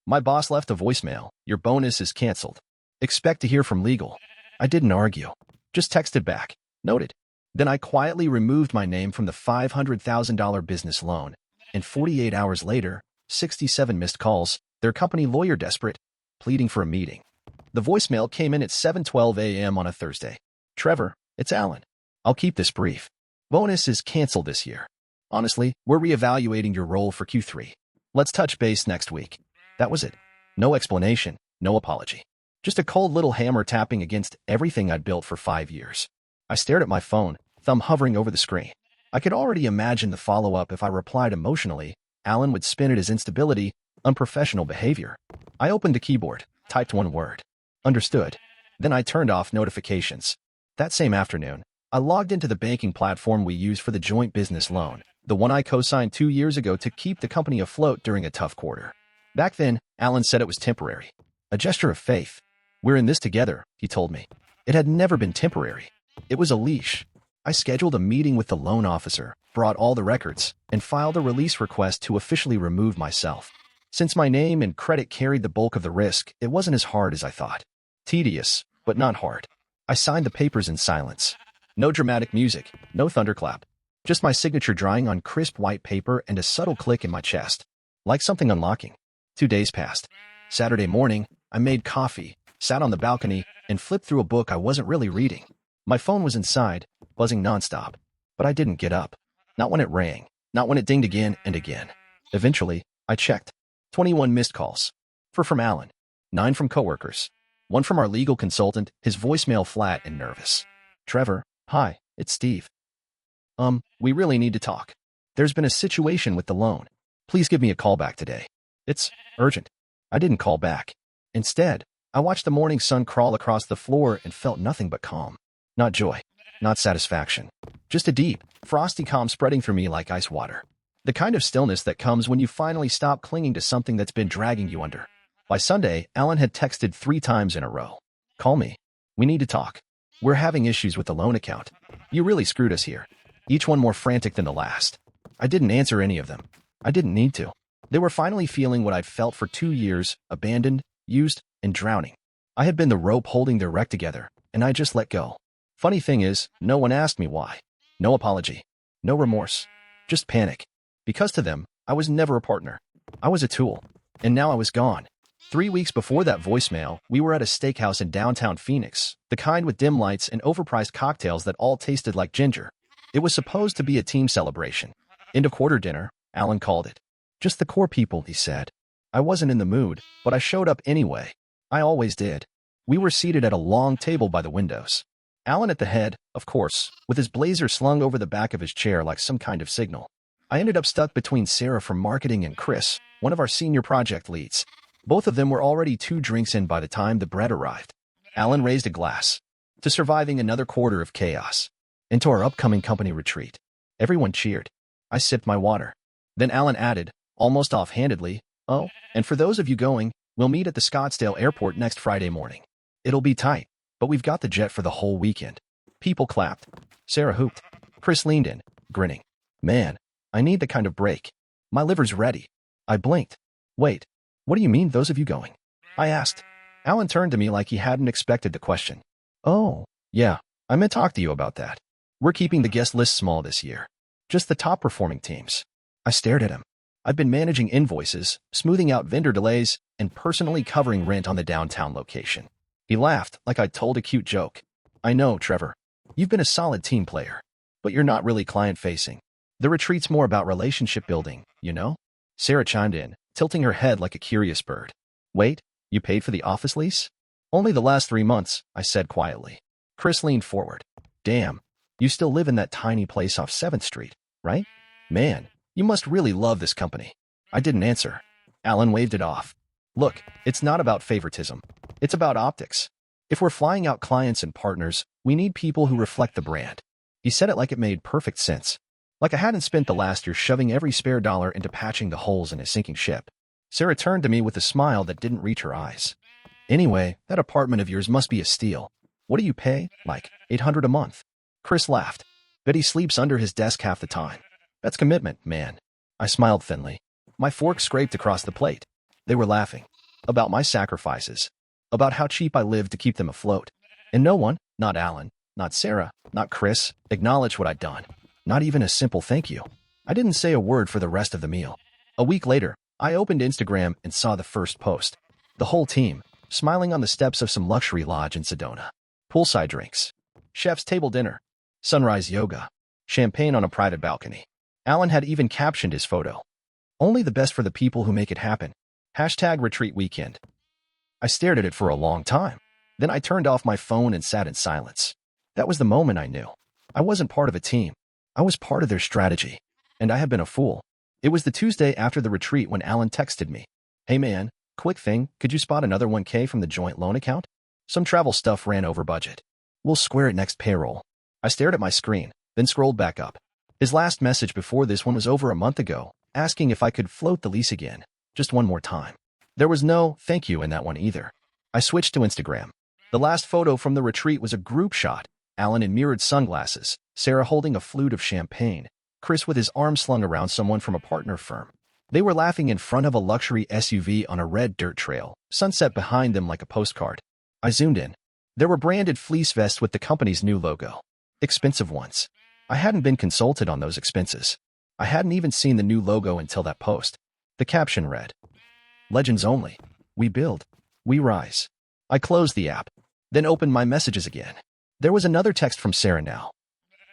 My boss left a voicemail. Your bonus is canceled. Expect to hear from legal. I didn't argue. Just texted back. Noted. Then I quietly removed my name from the $500,000 business loan. And 48 hours later, 67 missed calls, their company lawyer desperate, pleading for a meeting. The voicemail came in at 7:12 a.m. on a Thursday. Trevor, it's Alan. I'll keep this brief. Bonus is canceled this year. Honestly, we're reevaluating your role for Q3. Let's touch base next week. That was it. No explanation, no apology. Just a cold little hammer tapping against everything I'd built for 5 years. I stared at my phone, thumb hovering over the screen. I could already imagine the follow-up if I replied emotionally. Alan would spin it as instability, unprofessional behavior. I opened the keyboard, typed one word. Understood. Then I turned off notifications. That same afternoon, I logged into the banking platform we use for the joint business loan, the one I co-signed 2 years ago to keep the company afloat during a tough quarter. Back then, Alan said it was temporary. A gesture of faith. We're in this together, he told me. It had never been temporary. It was a leash. I scheduled a meeting with the loan officer, brought all the records, and filed a release request to officially remove myself. Since my name and credit carried the bulk of the risk, it wasn't as hard as I thought. Tedious, but not hard. I signed the papers in silence. No dramatic music, no thunderclap. Just my signature drying on crisp white paper and a subtle click in my chest. Like something unlocking. 2 days passed. Saturday morning, I made coffee, sat on the balcony, and flipped through a book I wasn't really reading. My phone was inside, buzzing nonstop. But I didn't get up. Not when it rang. Not when it dinged again and again. Eventually, I checked. 21 missed calls. 4 from Alan. 9 from coworkers. 1 from our legal consultant, his voicemail flat and nervous. Trevor, hi, it's Steve. We really need to talk. There's been a situation with the loan. Please give me a call back today. It's urgent. I didn't call back. Instead, I watched the morning sun crawl across the floor and felt nothing but calm. Not joy. Not satisfaction. Just a deep, frosty calm spreading through me like ice water. The kind of stillness that comes when you finally stop clinging to something that's been dragging you under. By Sunday, Alan had texted 3 times in a row. Call me. We need to talk. We're having issues with the loan account. You really screwed us here. Each one more frantic than the last. I didn't answer any of them. I didn't need to. They were finally feeling what I'd felt for 2 years, abandoned, used, and drowning. I had been the rope holding their wreck together, and I just let go. Funny thing is, no one asked me why. No apology. No remorse. Just panic. Because to them, I was never a partner. I was a tool. And now I was gone. 3 weeks before that voicemail, we were at a steakhouse in downtown Phoenix, the kind with dim lights and overpriced cocktails that all tasted like ginger. It was supposed to be a team celebration. End of quarter dinner, Alan called it. Just the core people, he said. I wasn't in the mood, but I showed up anyway. I always did. We were seated at a long table by the windows. Alan at the head, of course, with his blazer slung over the back of his chair like some kind of signal. I ended up stuck between Sarah from marketing and Chris, one of our senior project leads. Both of them were already 2 drinks in by the time the bread arrived. Alan raised a glass. To surviving another quarter of chaos. Into our upcoming company retreat. Everyone cheered. I sipped my water. Then Alan added, almost offhandedly, oh, and for those of you going, we'll meet at the Scottsdale airport next Friday morning. It'll be tight, but we've got the jet for the whole weekend. People clapped. Sarah hooped. Chris leaned in, grinning. Man, I need the kind of break. My liver's ready. I blinked. Wait, what do you mean those of you going? I asked. Alan turned to me like he hadn't expected the question. Oh, yeah, I meant to talk to you about that. We're keeping the guest list small this year. Just the top performing teams. I stared at him. I've been managing invoices, smoothing out vendor delays, and personally covering rent on the downtown location. He laughed like I'd told a cute joke. I know, Trevor. You've been a solid team player, but you're not really client-facing. The retreat's more about relationship building, you know? Sarah chimed in, tilting her head like a curious bird. Wait, you paid for the office lease? Only the last 3 months, I said quietly. Chris leaned forward. Damn, you still live in that tiny place off 7th Street, right? Man, you must really love this company. I didn't answer. Alan waved it off. Look, it's not about favoritism. It's about optics. If we're flying out clients and partners, we need people who reflect the brand. He said it like it made perfect sense. Like I hadn't spent the last year shoving every spare dollar into patching the holes in a sinking ship. Sarah turned to me with a smile that didn't reach her eyes. Anyway, that apartment of yours must be a steal. What do you pay? Like $800 a month? Chris laughed. Bet he sleeps under his desk half the time. That's commitment, man. I smiled thinly. My fork scraped across the plate. They were laughing. about my sacrifices, about how cheap I lived to keep them afloat. And no one, not Alan, not Sarah, not Chris, acknowledged what I'd done. Not even a simple thank you. I didn't say a word for the rest of the meal. A week later, I opened Instagram and saw the first post. The whole team, smiling on the steps of some luxury lodge in Sedona. Poolside drinks. Chef's table dinner. Sunrise yoga. Champagne on a private balcony. Alan had even captioned his photo. Only the best for the people who make it happen. #retreat weekend. I stared at it for a long time. Then I turned off my phone and sat in silence. That was the moment I knew. I wasn't part of a team. I was part of their strategy. And I had been a fool. It was the Tuesday after the retreat when Alan texted me. "Hey man, quick thing, could you spot another 1K from the joint loan account? Some travel stuff ran over budget. We'll square it next payroll." I stared at my screen, then scrolled back up. His last message before this one was over a month ago, asking if I could float the lease again, just one more time. There was no thank you in that one either. I switched to Instagram. The last photo from the retreat was a group shot, Alan in mirrored sunglasses, Sarah holding a flute of champagne, Chris with his arm slung around someone from a partner firm. They were laughing in front of a luxury SUV on a red dirt trail, sunset behind them like a postcard. I zoomed in. There were branded fleece vests with the company's new logo. Expensive ones. I hadn't been consulted on those expenses. I hadn't even seen the new logo until that post. The caption read, "Legends only. We build. We rise." I closed the app, then opened my messages again. There was another text from Sarah now.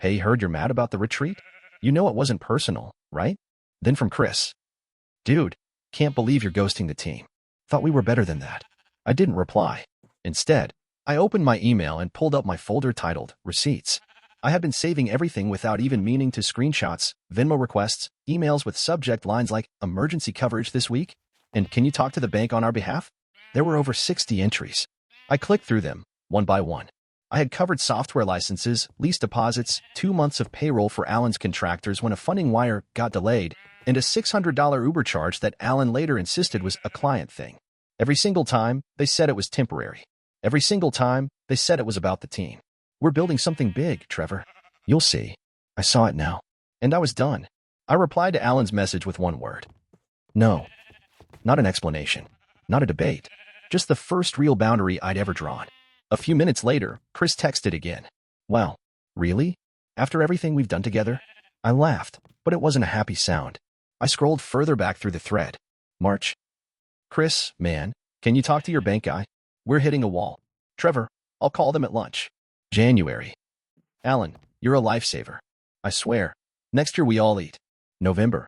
"Hey, heard you're mad about the retreat? You know it wasn't personal, right?" Then from Chris. "Dude, can't believe you're ghosting the team. Thought we were better than that." I didn't reply. Instead, I opened my email and pulled up my folder titled Receipts. I had been saving everything without even meaning to: screenshots, Venmo requests, emails with subject lines like "emergency coverage this week," and "can you talk to the bank on our behalf?" There were over 60 entries. I clicked through them, one by one. I had covered software licenses, lease deposits, 2 months of payroll for Alan's contractors when a funding wire got delayed, and a $600 Uber charge that Alan later insisted was a client thing. Every single time, they said it was temporary. Every single time, they said it was about the team. "We're building something big, Trevor. You'll see." I saw it now. And I was done. I replied to Alan's message with one word. No. Not an explanation. Not a debate. Just the first real boundary I'd ever drawn. A few minutes later, Chris texted again. "Well, really? After everything we've done together?" I laughed, but it wasn't a happy sound. I scrolled further back through the thread. March. "Chris, man, can you talk to your bank guy? We're hitting a wall." Trevor, "I'll call them at lunch." January. "Alan, you're a lifesaver. I swear. Next year we all eat." November.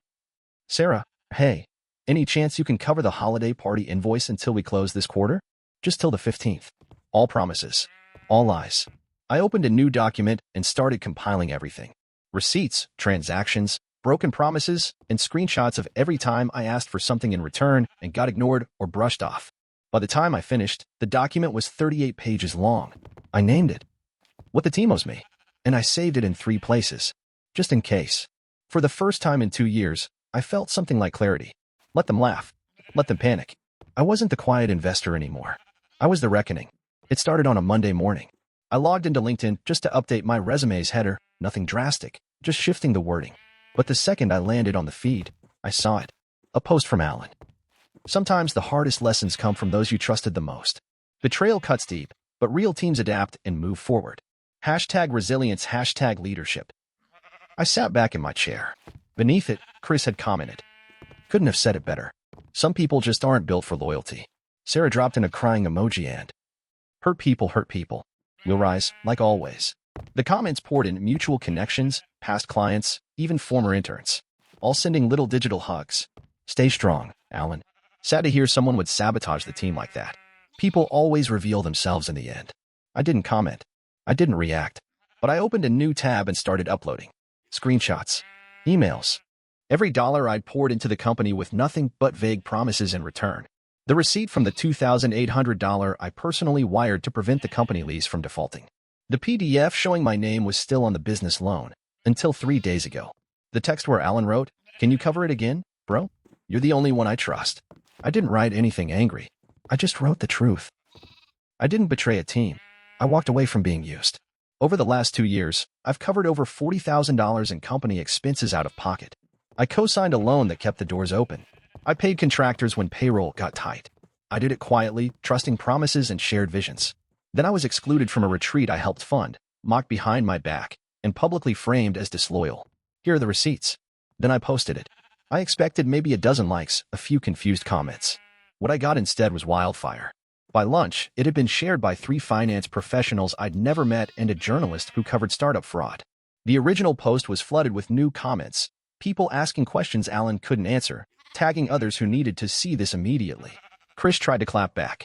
"Sarah, hey, any chance you can cover the holiday party invoice until we close this quarter? Just till the 15th. All promises. All lies." I opened a new document and started compiling everything. Receipts, transactions, broken promises, and screenshots of every time I asked for something in return and got ignored or brushed off. By the time I finished, the document was 38 pages long. I named it "What the Team Owes Me," and I saved it in 3 places, just in case. For the first time in 2 years, I felt something like clarity. Let them laugh. Let them panic. I wasn't the quiet investor anymore. I was the reckoning. It started on a Monday morning. I logged into LinkedIn just to update my resume's header, nothing drastic, just shifting the wording. But the second I landed on the feed, I saw it. A post from Alan. "Sometimes the hardest lessons come from those you trusted the most. Betrayal cuts deep, but real teams adapt and move forward. #resilience, #leadership." I sat back in my chair. Beneath it, Chris had commented. "Couldn't have said it better. Some people just aren't built for loyalty." Sarah dropped in a crying emoji and hurt people. We'll rise, like always." The comments poured in: mutual connections, past clients, even former interns. All sending little digital hugs. "Stay strong, Alan. Sad to hear someone would sabotage the team like that. People always reveal themselves in the end." I didn't comment. I didn't react. But I opened a new tab and started uploading. Screenshots. Emails. Every dollar I'd poured into the company with nothing but vague promises in return. The receipt from the $2,800 I personally wired to prevent the company lease from defaulting. The PDF showing my name was still on the business loan, until 3 days ago. The text where Alan wrote, "Can you cover it again, bro? You're the only one I trust." I didn't write anything angry. I just wrote the truth. I didn't betray a team. I walked away from being used. Over the last 2 years, I've covered over $40,000 in company expenses out of pocket. I co-signed a loan that kept the doors open. I paid contractors when payroll got tight. I did it quietly, trusting promises and shared visions. Then I was excluded from a retreat I helped fund, mocked behind my back, and publicly framed as disloyal. Here are the receipts. Then I posted it. I expected maybe a dozen likes, a few confused comments. What I got instead was wildfire. By lunch, it had been shared by 3 finance professionals I'd never met and a journalist who covered startup fraud. The original post was flooded with new comments, people asking questions Alan couldn't answer, tagging others who needed to see this immediately. Chris tried to clap back.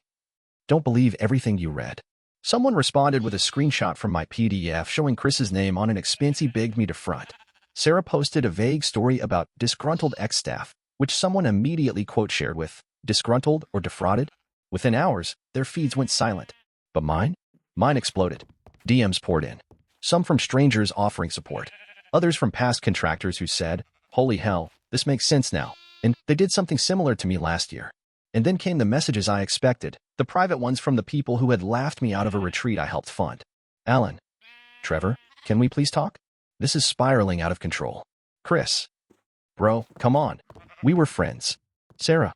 Don't believe everything you read. Someone responded with a screenshot from my PDF showing Chris's name on an expense he begged me to front. Sarah posted a vague story about disgruntled ex-staff, which someone immediately quote-shared with, disgruntled or defrauded? Within hours, their feeds went silent. But mine? Mine exploded. DMs poured in. Some from strangers offering support. Others from past contractors who said, holy hell, this makes sense now. And they did something similar to me last year. And then came the messages I expected, the private ones from the people who had laughed me out of a retreat I helped fund. Alan. Trevor, can we please talk? This is spiraling out of control. Chris. Bro, come on. We were friends. Sarah.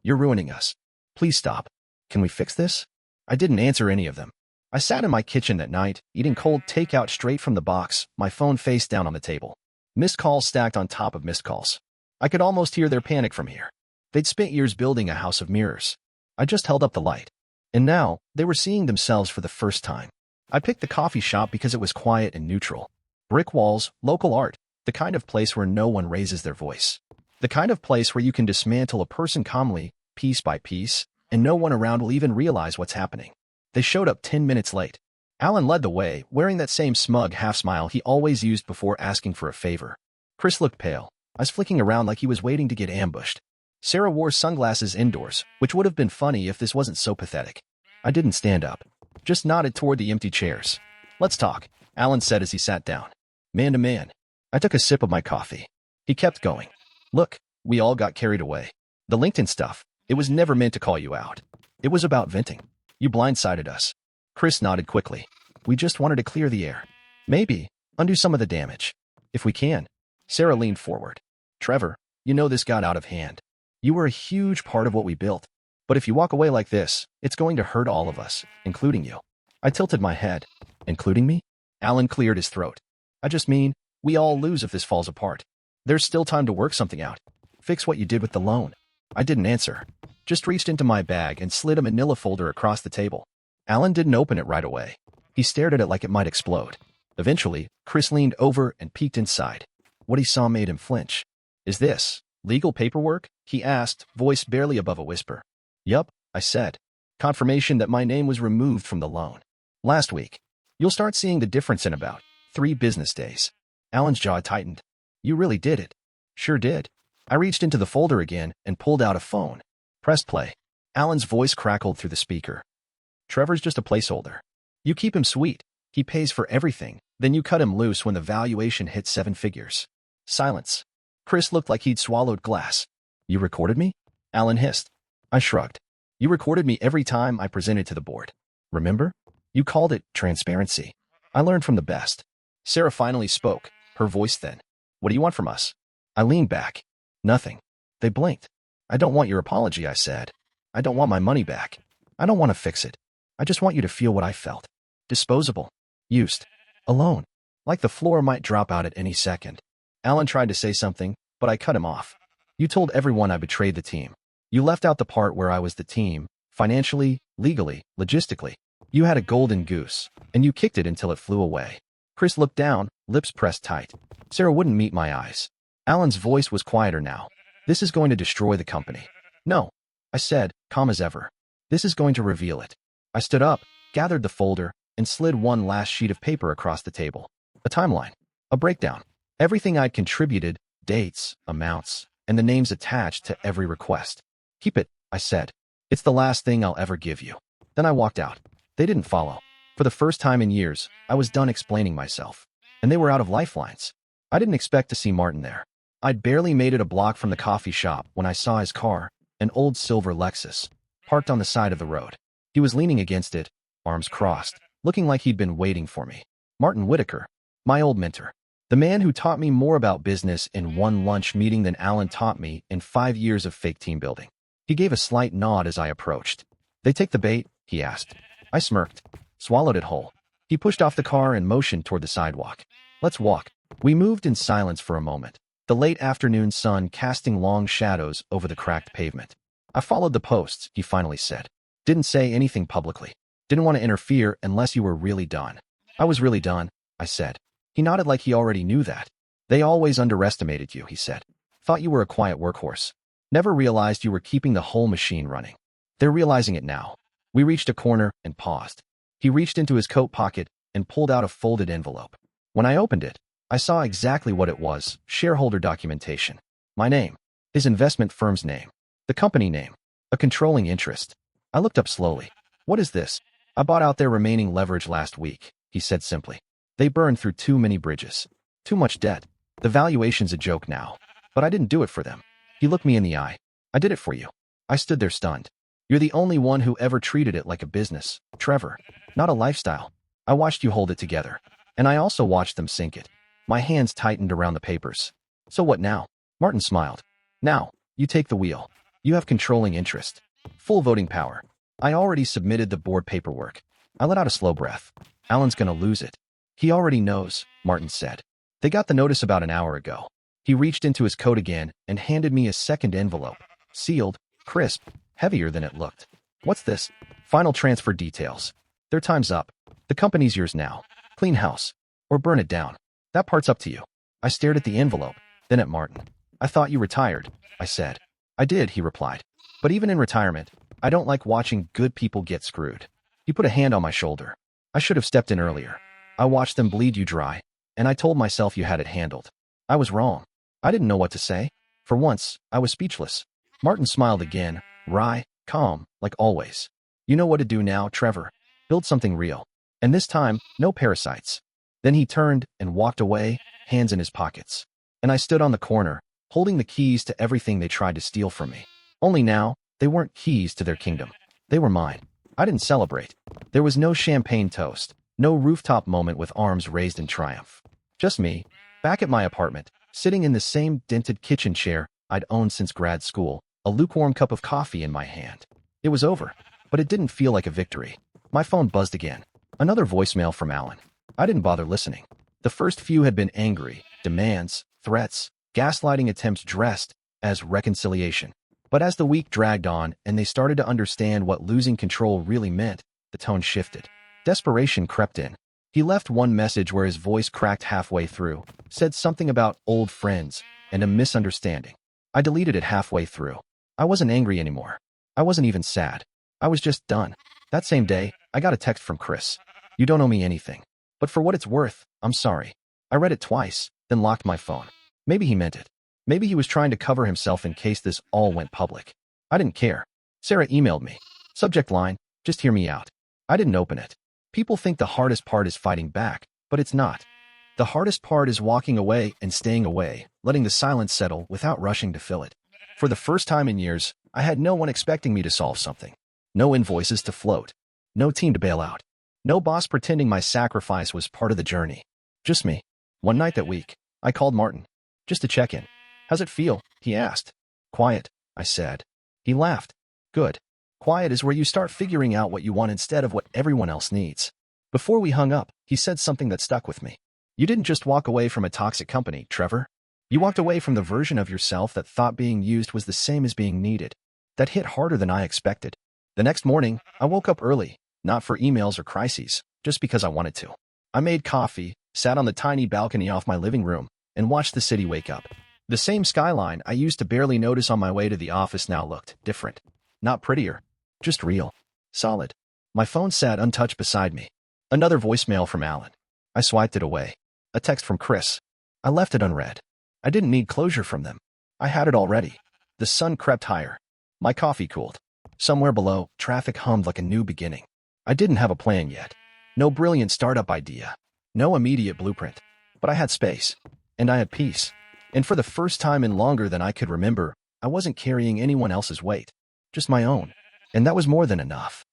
You're ruining us. Please stop. Can we fix this? I didn't answer any of them. I sat in my kitchen that night, eating cold takeout straight from the box, my phone face down on the table. Missed calls stacked on top of missed calls. I could almost hear their panic from here. They'd spent years building a house of mirrors. I just held up the light. And now, they were seeing themselves for the first time. I picked the coffee shop because it was quiet and neutral. Brick walls, local art, the kind of place where no one raises their voice. The kind of place where you can dismantle a person calmly, piece by piece, and no one around will even realize what's happening. They showed up 10 minutes late. Alan led the way, wearing that same smug half-smile he always used before asking for a favor. Chris looked pale, eyes flicking around like he was waiting to get ambushed. Sarah wore sunglasses indoors, which would have been funny if this wasn't so pathetic. I didn't stand up, just nodded toward the empty chairs. Let's talk, Alan said as he sat down. Man to man. I took a sip of my coffee. He kept going. Look, we all got carried away. The LinkedIn stuff, it was never meant to call you out. It was about venting. You blindsided us. Chris nodded quickly. We just wanted to clear the air. Maybe undo some of the damage. If we can. Sarah leaned forward. Trevor, you know this got out of hand. You were a huge part of what we built. But if you walk away like this, it's going to hurt all of us, including you. I tilted my head. Including me? Alan cleared his throat. I just mean, we all lose if this falls apart. There's still time to work something out. Fix what you did with the loan. I didn't answer. Just reached into my bag and slid a manila folder across the table. Alan didn't open it right away. He stared at it like it might explode. Eventually, Chris leaned over and peeked inside. What he saw made him flinch. Is this legal paperwork? He asked, voice barely above a whisper. Yup, I said. Confirmation that my name was removed from the loan. Last week. You'll start seeing the difference in about 3 business days. Alan's jaw tightened. You really did it. Sure did. I reached into the folder again and pulled out a phone. Pressed play. Alan's voice crackled through the speaker. Trevor's just a placeholder. You keep him sweet. He pays for everything. Then you cut him loose when the valuation hits 7 figures. Silence. Chris looked like he'd swallowed glass. You recorded me? Alan hissed. I shrugged. You recorded me every time I presented to the board. Remember? You called it transparency. I learned from the best. Sarah finally spoke, her voice thin. What do you want from us? I leaned back. Nothing. They blinked. I don't want your apology, I said. I don't want my money back. I don't want to fix it. I just want you to feel what I felt. Disposable. Used. Alone. Like the floor might drop out at any second. Alan tried to say something, but I cut him off. You told everyone I betrayed the team. You left out the part where I was the team, financially, legally, logistically. You had a golden goose, and you kicked it until it flew away. Chris looked down, lips pressed tight. Sarah wouldn't meet my eyes. Alan's voice was quieter now. This is going to destroy the company. No, I said, calm as ever. This is going to reveal it. I stood up, gathered the folder, and slid one last sheet of paper across the table. A timeline. A breakdown. Everything I'd contributed, dates, amounts, and the names attached to every request. Keep it, I said. It's the last thing I'll ever give you. Then I walked out. They didn't follow. For the first time in years, I was done explaining myself. And they were out of lifelines. I didn't expect to see Martin there. I'd barely made it a block from the coffee shop when I saw his car, an old silver Lexus, parked on the side of the road. He was leaning against it, arms crossed, looking like he'd been waiting for me. Martin Whitaker, my old mentor. The man who taught me more about business in one lunch meeting than Alan taught me in 5 years of fake team building. He gave a slight nod as I approached. They take the bait? He asked. I smirked, swallowed it whole. He pushed off the car and motioned toward the sidewalk. Let's walk. We moved in silence for a moment, the late afternoon sun casting long shadows over the cracked pavement. I followed the posts, he finally said. Didn't say anything publicly. Didn't want to interfere unless you were really done. I was really done, I said. He nodded like he already knew that. They always underestimated you, he said. Thought you were a quiet workhorse. Never realized you were keeping the whole machine running. They're realizing it now. We reached a corner and paused. He reached into his coat pocket and pulled out a folded envelope. When I opened it, I saw exactly what it was, shareholder documentation. My name, his investment firm's name, the company name, a controlling interest. I looked up slowly. What is this? I bought out their remaining leverage last week, he said simply. They burned through too many bridges. Too much debt. The valuation's a joke now. But I didn't do it for them. He looked me in the eye. I did it for you. I stood there stunned. You're the only one who ever treated it like a business, Trevor, not a lifestyle. I watched you hold it together. And I also watched them sink it. My hands tightened around the papers. So what now? Martin smiled. Now, you take the wheel. You have controlling interest. Full voting power. I already submitted the board paperwork. I let out a slow breath. Alan's gonna lose it. He already knows, Martin said. They got the notice about an hour ago. He reached into his coat again and handed me a second envelope. Sealed, crisp, heavier than it looked. What's this? Final transfer details. Their time's up. The company's yours now. Clean house. Or burn it down. That part's up to you. I stared at the envelope, then at Martin. I thought you retired, I said. I did, he replied. But even in retirement, I don't like watching good people get screwed. He put a hand on my shoulder. I should have stepped in earlier. I watched them bleed you dry, and I told myself you had it handled. I was wrong. I didn't know what to say. For once, I was speechless. Martin smiled again, wry, calm, like always. You know what to do now, Trevor. Build something real. And this time, no parasites. Then he turned and walked away, hands in his pockets. And I stood on the corner, holding the keys to everything they tried to steal from me. Only now, they weren't keys to their kingdom. They were mine. I didn't celebrate. There was no champagne toast, no rooftop moment with arms raised in triumph. Just me, back at my apartment, sitting in the same dented kitchen chair I'd owned since grad school, a lukewarm cup of coffee in my hand. It was over, but it didn't feel like a victory. My phone buzzed again. Another voicemail from Alan. I didn't bother listening. The first few had been angry, demands, threats, gaslighting attempts dressed as reconciliation. But as the week dragged on and they started to understand what losing control really meant, the tone shifted. Desperation crept in. He left one message where his voice cracked halfway through, said something about old friends and a misunderstanding. I deleted it halfway through. I wasn't angry anymore. I wasn't even sad. I was just done. That same day, I got a text from Chris. You don't owe me anything. But for what it's worth, I'm sorry. I read it twice, then locked my phone. Maybe he meant it. Maybe he was trying to cover himself in case this all went public. I didn't care. Sarah emailed me. Subject line, just hear me out. I didn't open it. People think the hardest part is fighting back, but it's not. The hardest part is walking away and staying away, letting the silence settle without rushing to fill it. For the first time in years, I had no one expecting me to solve something. No invoices to float. No team to bail out. No boss pretending my sacrifice was part of the journey. Just me. One night that week, I called Martin. Just to check in. How's it feel? He asked. Quiet, I said. He laughed. Good. Quiet is where you start figuring out what you want instead of what everyone else needs. Before we hung up, he said something that stuck with me. You didn't just walk away from a toxic company, Trevor. You walked away from the version of yourself that thought being used was the same as being needed. That hit harder than I expected. The next morning, I woke up early, not for emails or crises, just because I wanted to. I made coffee, sat on the tiny balcony off my living room, and watched the city wake up. The same skyline I used to barely notice on my way to the office now looked different. Not prettier, just real. Solid. My phone sat untouched beside me. Another voicemail from Alan. I swiped it away. A text from Chris. I left it unread. I didn't need closure from them. I had it already. The sun crept higher. My coffee cooled. Somewhere below, traffic hummed like a new beginning. I didn't have a plan yet. No brilliant startup idea. No immediate blueprint. But I had space. And I had peace. And for the first time in longer than I could remember, I wasn't carrying anyone else's weight. Just my own. And that was more than enough.